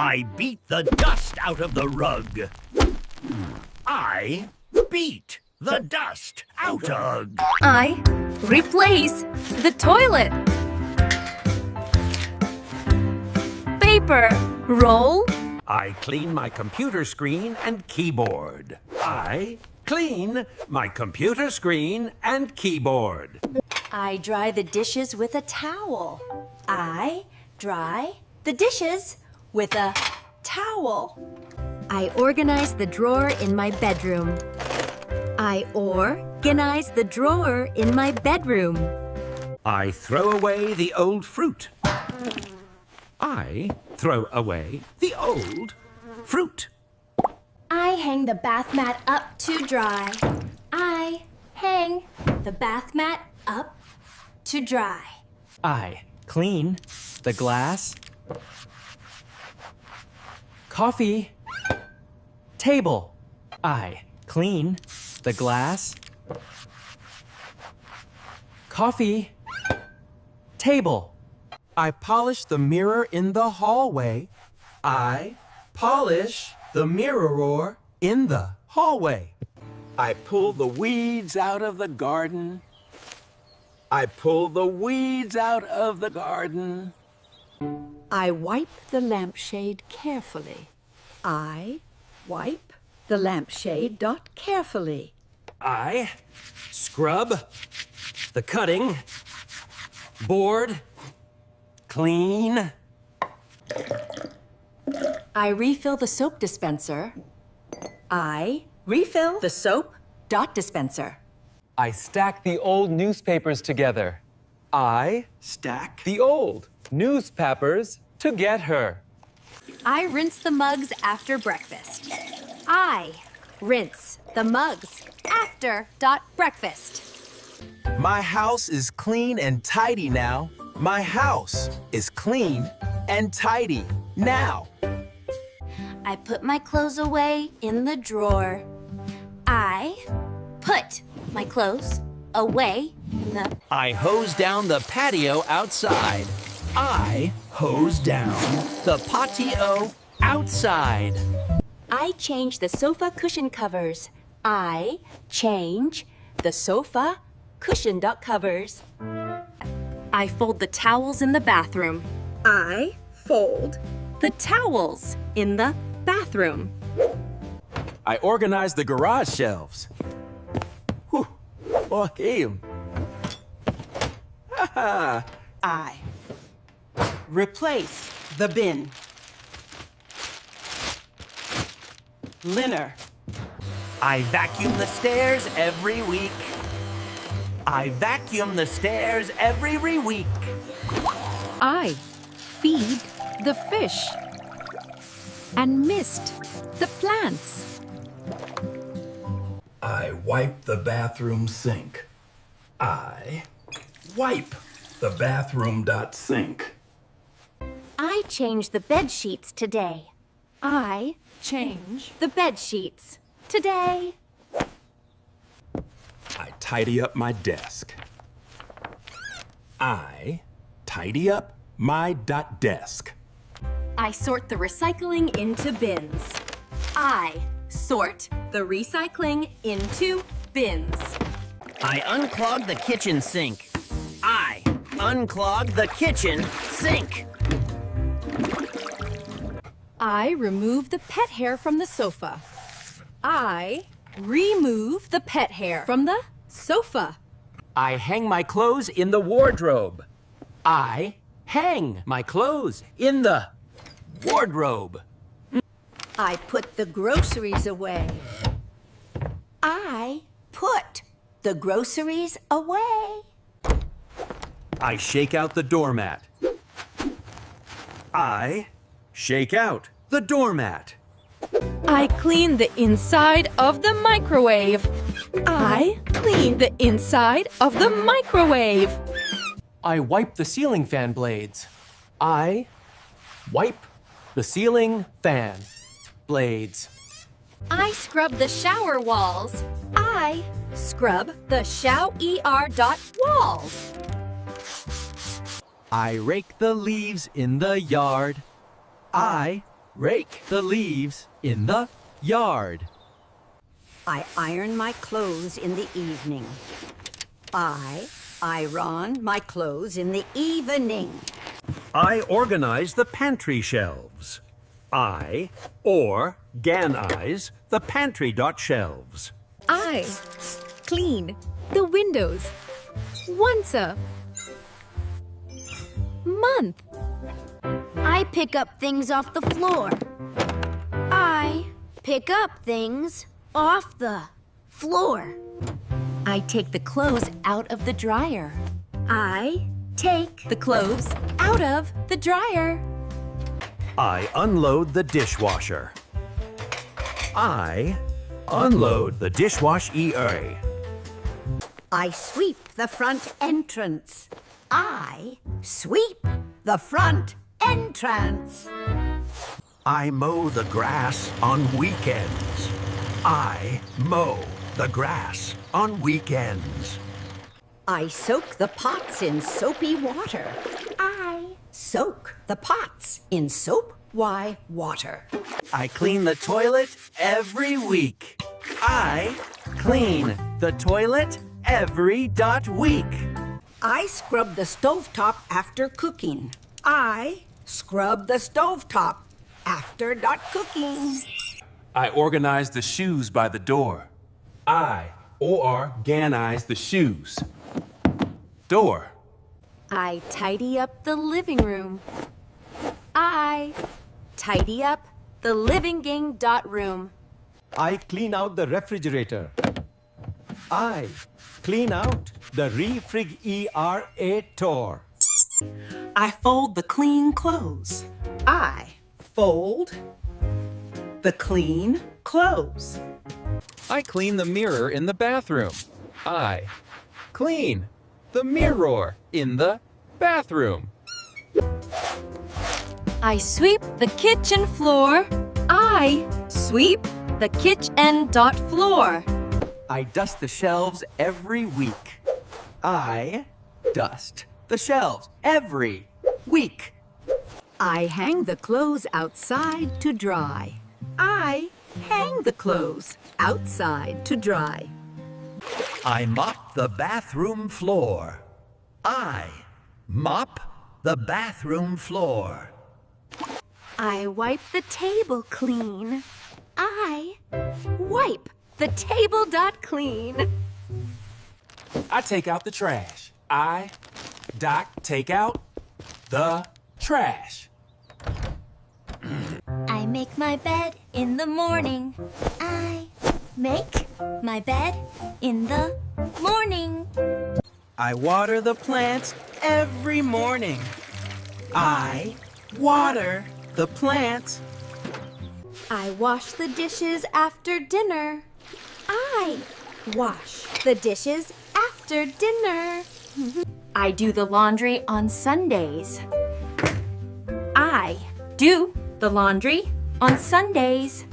I beat the dust out of the rug. I beat the dust out of. I replace the toilet. Paper roll. I clean my computer screen and keyboard. I clean my computer screen and keyboard. I dry the dishes with a towel. I dry the dishes with a towel. I organize the drawer in my bedroom. I organize the drawer in my bedroom. I throw away the old fruit. I throw away the old fruit. I hang the bath mat up to dry. I hang the bath mat up to dry. I clean the glass, coffee table. I clean the glass, coffee table. I polish the mirror in the hallway. I polish the mirror in the hallway. I pull the weeds out of the garden. I pull the weeds out of the garden. I wipe the lampshade carefully. I wipe the lampshade carefully. I scrub the cutting board clean. I refill the soap dispenser. I refill the soap dispenser. I stack the old newspapers together. I Stack. the old newspapers to get her. I rinse the mugs after breakfast. I rinse the mugs after breakfast. My house is clean and tidy now. My house is clean and tidy now. I put my clothes away in the drawer. I put my clothes away in the... I hose down the patio outside. I hose down the patio outside. I change the sofa cushion covers. I change the sofa cushion covers. I fold the towels in the bathroom. I fold the towels in the bathroom. I organize the garage shelves. Whew. Oh, hey. Ha-ha. I replace the bin. Liner. I vacuum the stairs every week. I vacuum the stairs every week. I feed the fish and mist the plants. I wipe the bathroom sink. I wipe the bathroom sink. I change the bed sheets today. I change the bed sheets today. I tidy up my desk. I tidy up my desk. I sort the recycling into bins. I sort the recycling into bins. I unclog the kitchen sink. I unclog the kitchen sink. I remove the pet hair from the sofa. I remove the pet hair from the sofa. I hang my clothes in the wardrobe. I hang my clothes in the wardrobe. I put the groceries away. I put the groceries away. I shake out the doormat. I shake out the doormat. I clean the inside of the microwave. I clean the inside of the microwave. I wipe the ceiling fan blades. I wipe the ceiling fan blades. I scrub the shower walls. I scrub the walls. I rake the leaves in the yard. I rake the leaves in the yard. I iron my clothes in the evening. I iron my clothes in the evening. I organize the pantry shelves. I organize the pantry shelves. I clean the windows once a month. I pick up things off the floor. I pick up things off the floor. I take the clothes out of the dryer. I take The clothes out of the dryer. I unload the dishwasher. I unload the dishwasher. I sweep the front entrance. I sweep the front entrance. I mow the grass on weekends. I mow the grass on weekends. I soak the pots in soapy water. I soak the pots in soap-y water. I clean the toilet every week. I clean the toilet every week. I scrub the stovetop after cooking. I scrub the stovetop after cooking. I organize the shoes by the door. I organize the shoes. Door. I tidy up the living room. I tidy up the living room. I clean out the refrigerator. I clean out the refrigerator. I fold the clean clothes. I fold the clean clothes. I clean the mirror in the bathroom. I clean the mirror in the bathroom. I sweep the kitchen floor. I sweep the kitchen floor. I dust the shelves every week. I dust the shelves every week. I hang the clothes outside to dry. I hang the clothes outside to dry. I mop the bathroom floor. I mop the bathroom floor. I wipe the table clean. I wipe the table clean. I take out the trash. I take out the trash. I make my bed in the morning. I make my bed in the morning. I water the plants every morning. I water the plants. I wash the dishes after dinner. I wash the dishes after dinner. I do the laundry on Sundays. I do the laundry on Sundays.